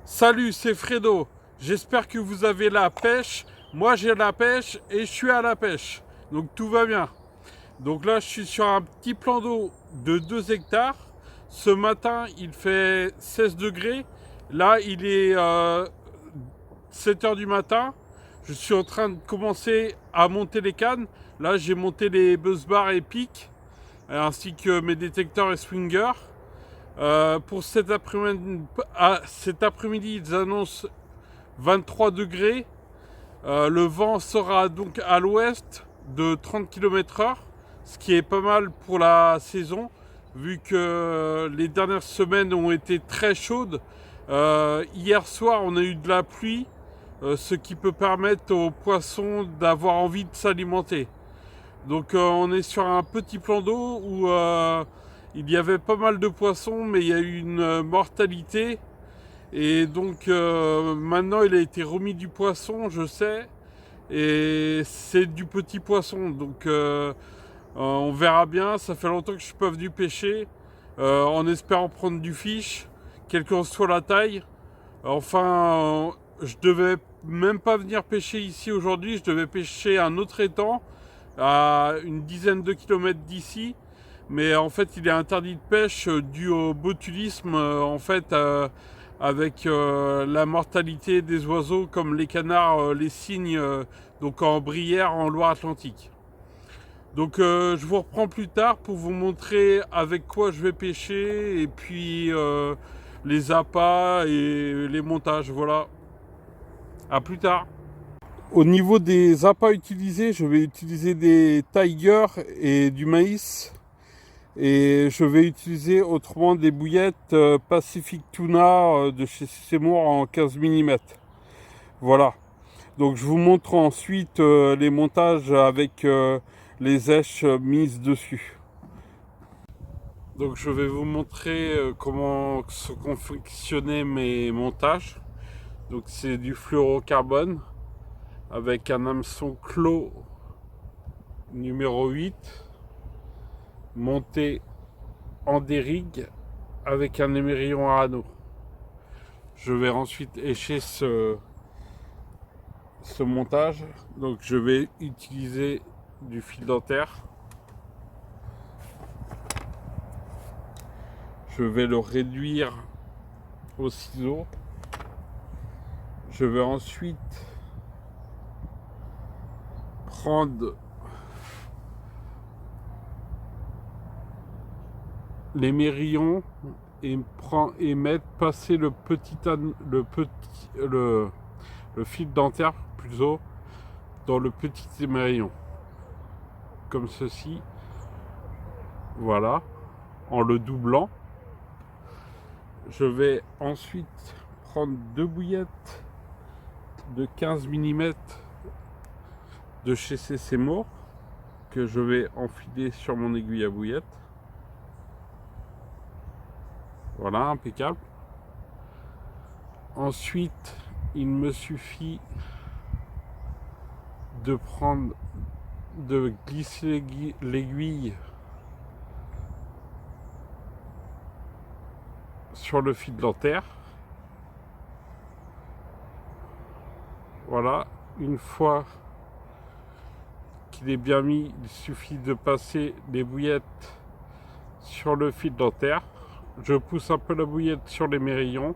Salut, c'est Fredo. J'espère que vous avez la pêche. Moi, j'ai la pêche et je suis à la pêche. Donc, tout va bien. Donc là, je suis sur un petit plan d'eau de 2 hectares. Ce matin, il fait 16 degrés. Là, il est 7 heures du matin. Je suis en train de commencer à monter les cannes. Là, j'ai monté les buzz bars et pics, ainsi que mes détecteurs et swingers. Pour cet après-midi, ils annoncent 23 degrés. Le vent sera donc à l'ouest de 30 km/h, ce qui est pas mal pour la saison, vu que les dernières semaines ont été très chaudes. Hier soir, on a eu de la pluie, ce qui peut permettre aux poissons d'avoir envie de s'alimenter. Donc on est sur un petit plan d'eau où il y avait pas mal de poissons, mais il y a eu une mortalité. Et donc maintenant il a été remis du poisson, je sais. Et c'est du petit poisson. Donc on verra bien. Ça fait longtemps que je suis pas venu pêcher. En espérant prendre du fiche, quelle qu'en soit la taille. Enfin, je devais même pas venir pêcher ici aujourd'hui. Je devais pêcher un autre étang à une dizaine de kilomètres d'ici, mais en fait il est interdit de pêche dû au botulisme avec la mortalité des oiseaux comme les canards, les cygnes, donc en Brière en Loire-Atlantique. Donc je vous reprends plus tard pour vous montrer avec quoi je vais pêcher et puis les appâts et les montages. Voilà, à plus tard. Au niveau des appâts utilisés, je vais utiliser des Tiger et du maïs. Et je vais utiliser autrement des bouillettes Pacific Tuna de chez Seymour en 15 mm. Voilà. Donc je vous montre ensuite les montages avec les èches mises dessus. Donc je vais vous montrer comment se confectionner mes montages. Donc c'est du fluorocarbone avec un hameçon clos numéro 8 monté en dérigue avec un émerillon à anneau. Je vais ensuite écher ce montage. Donc je vais utiliser du fil dentaire. Je vais le réduire au ciseau. Je vais ensuite prendre l'émerillon et passer le fil dentaire plutôt dans le petit émerillon comme ceci, voilà, en le doublant. Je vais ensuite prendre 2 bouillettes de 15 mm de chez Seymour que je vais enfiler sur mon aiguille à bouillette. Voilà, impeccable. Ensuite, il me suffit de glisser l'aiguille sur le fil dentaire. Voilà, une fois qu'il est bien mis, il suffit de passer les bouillettes sur le fil dentaire. Je pousse un peu la bouillette sur l'émerillon.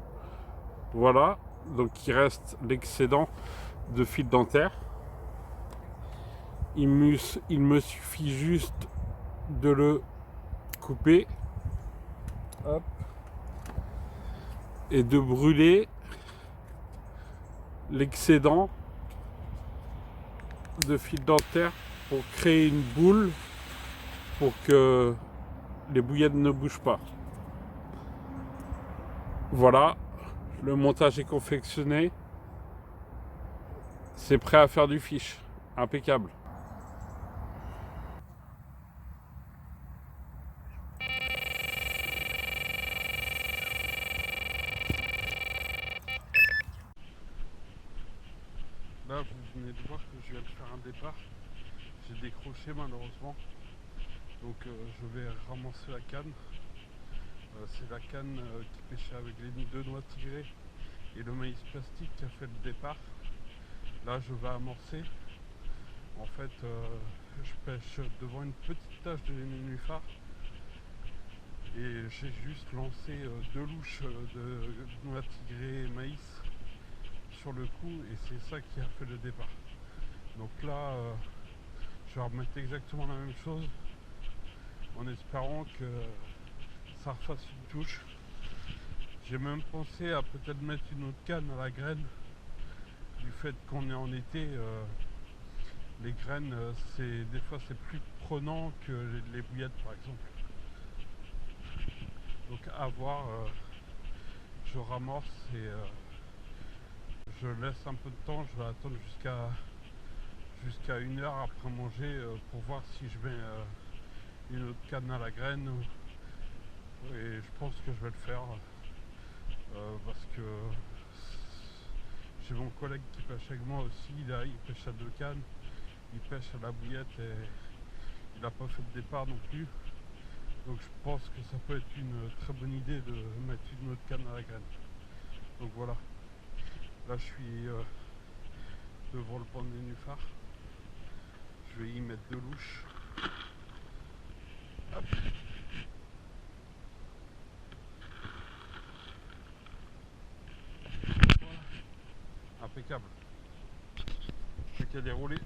Voilà, donc il reste l'excédent de fil dentaire. Il me suffit juste de le couper. Hop, et de brûler l'excédent de fil dentaire pour créer une boule pour que les bouillettes ne bougent pas. Voilà, le montage est confectionné. C'est prêt à faire du fiche. Impeccable. Là, vous venez de voir que je viens de faire un départ. j'ai décroché malheureusement. Donc je vais ramasser la canne. C'est la canne qui pêchait avec les deux noix tigrées et le maïs plastique qui a fait le départ. Là je vais amorcer. En fait je pêche devant une petite tache de nénuphar et j'ai juste lancé deux louches de noix tigrées et maïs sur le coup et c'est ça qui a fait le départ. Donc là je vais remettre exactement la même chose en espérant que ça refasse une touche. J'ai même pensé à peut-être mettre une autre canne à la graine. Du fait qu'on est en été, les graines, des fois c'est plus prenant que les bouillettes par exemple. Donc à voir, je ramorce et je laisse un peu de temps, je vais attendre jusqu'à 1 heure après manger pour voir si je mets une autre canne à la graine. Et je pense que je vais le faire parce que j'ai mon collègue qui pêche avec moi aussi, il pêche à 2 cannes, il pêche à la bouillette et il n'a pas fait de départ non plus. Donc je pense que ça peut être une très bonne idée de mettre une autre canne à la graine. Donc voilà, là je suis devant le banc de nénuphar. Je vais y mettre 2 louches. Hop. Voilà. Impeccable. Je vais qu'à dérouler.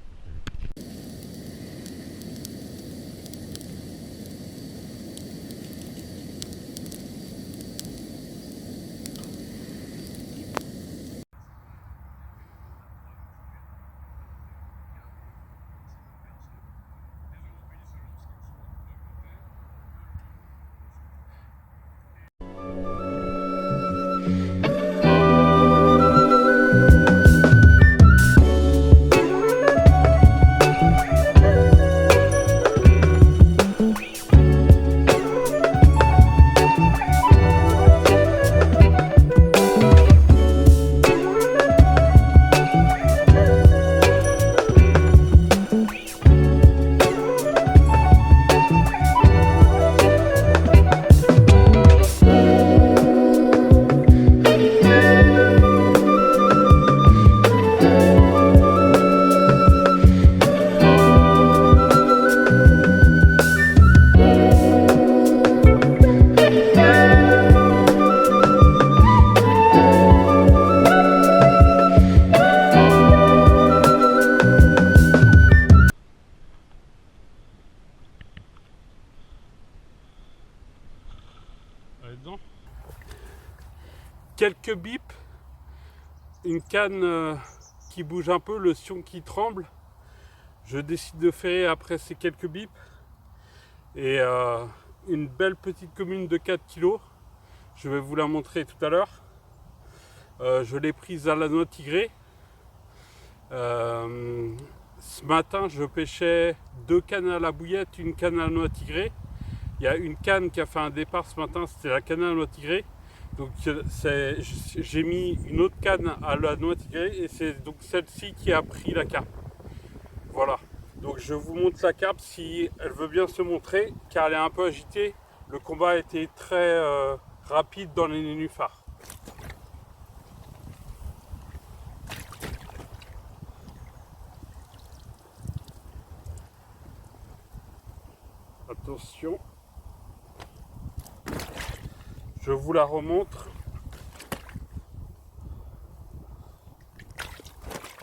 Allez dedans. Quelques bips, une canne qui bouge un peu, le sion qui tremble. Je décide de ferrer après ces quelques bips. Et une belle petite commune de 4 kg. Je vais vous la montrer tout à l'heure. Je l'ai prise à la noix tigrée. Ce matin, je pêchais 2 cannes à la bouillette, une canne à la noix tigrée. Il y a une canne qui a fait un départ ce matin, c'était la canne à la noix tigrée. Donc j'ai mis une autre canne à la noix tigrée et c'est donc celle-ci qui a pris la carpe. Voilà. Donc je vous montre la carpe si elle veut bien se montrer, car elle est un peu agitée. Le combat a été très rapide dans les nénuphars. Attention. Je vous la remontre.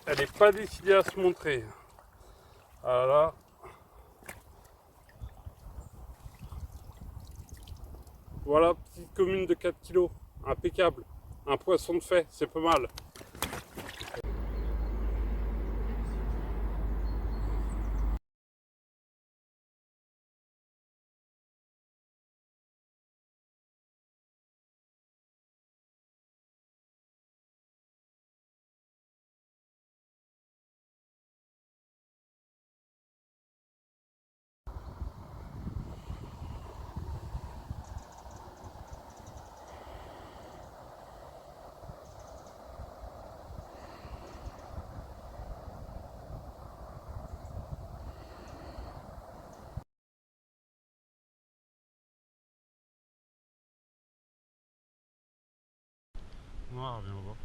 Elle n'est pas décidée à se montrer. Voilà. Voilà, petite commune de 4 kg. Impeccable. Un poisson de fait, c'est pas mal. noir, viens voir.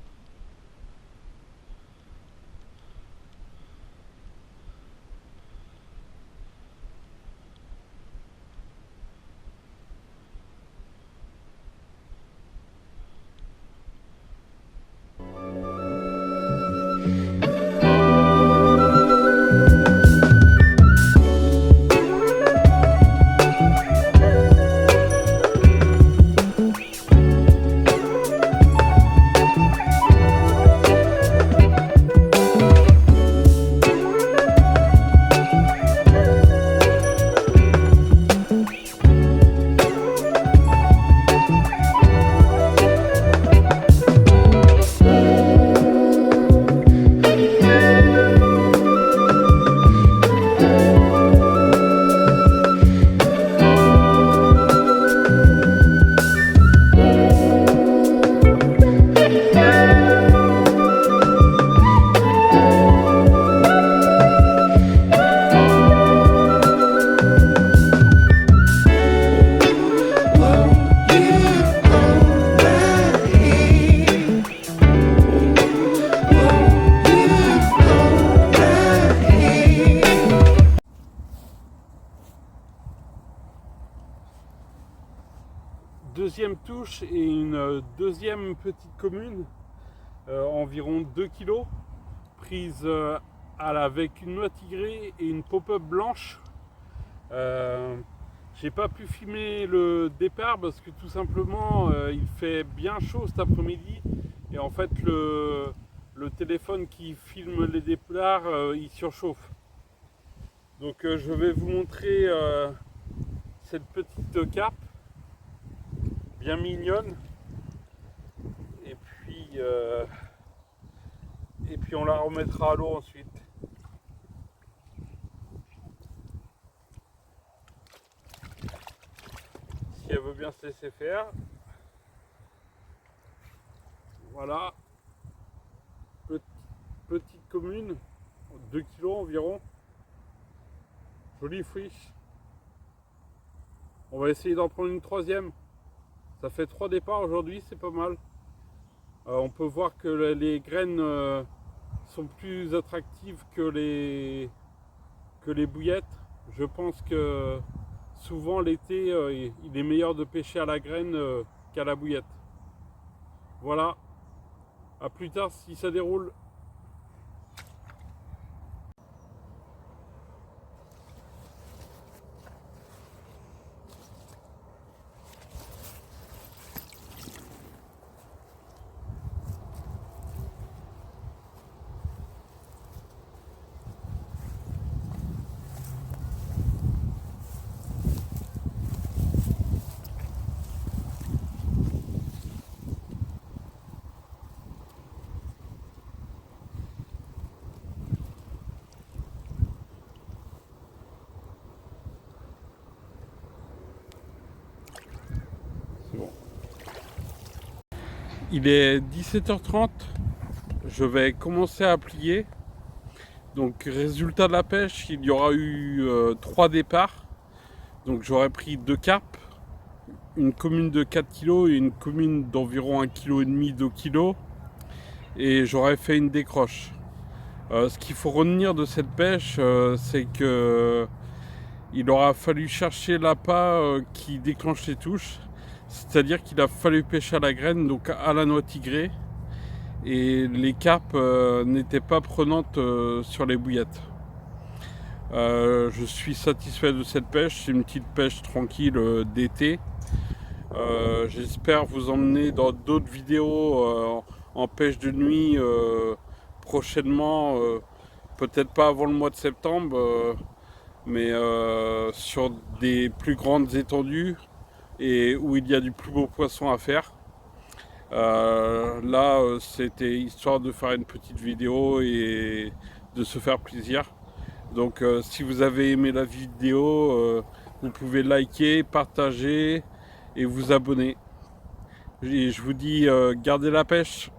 Deuxième touche et une deuxième petite commune, environ 2 kg, prise avec une noix tigrée et une pop-up blanche. J'ai pas pu filmer le départ parce que tout simplement il fait bien chaud cet après-midi et en fait le téléphone qui filme les départs il surchauffe. Donc je vais vous montrer cette petite cape bien mignonne et puis on la remettra à l'eau ensuite. Si elle veut bien se laisser faire. Voilà, petite commune, 2 kg environ, jolie friche. On va essayer d'en prendre une troisième. Ça fait 3 départs aujourd'hui, c'est pas mal. On peut voir que les graines sont plus attractives que les bouillettes. Je pense que souvent l'été, il est meilleur de pêcher à la graine qu'à la bouillette. Voilà, à plus tard si ça déroule. Bon. Il est 17h30, je vais commencer à plier. Donc résultat de la pêche, il y aura eu 3 départs. Donc j'aurais pris 2 carpes, une commune de 4 kg et une commune d'environ 1,5 kg, 2 kg. Et j'aurais fait une décroche. Ce qu'il faut retenir de cette pêche, c'est que il aura fallu chercher l'appât qui déclenche les touches. C'est-à-dire qu'il a fallu pêcher à la graine, donc à la noix tigrée. Et les carpes n'étaient pas prenantes sur les bouillettes. Je suis satisfait de cette pêche, c'est une petite pêche tranquille d'été. J'espère vous emmener dans d'autres vidéos en pêche de nuit prochainement, peut-être pas avant le mois de septembre, mais sur des plus grandes étendues et où il y a du plus beau poisson à faire. Là c'était histoire de faire une petite vidéo et de se faire plaisir. Donc si vous avez aimé la vidéo, vous pouvez liker, partager et vous abonner. Et je vous dis gardez la pêche.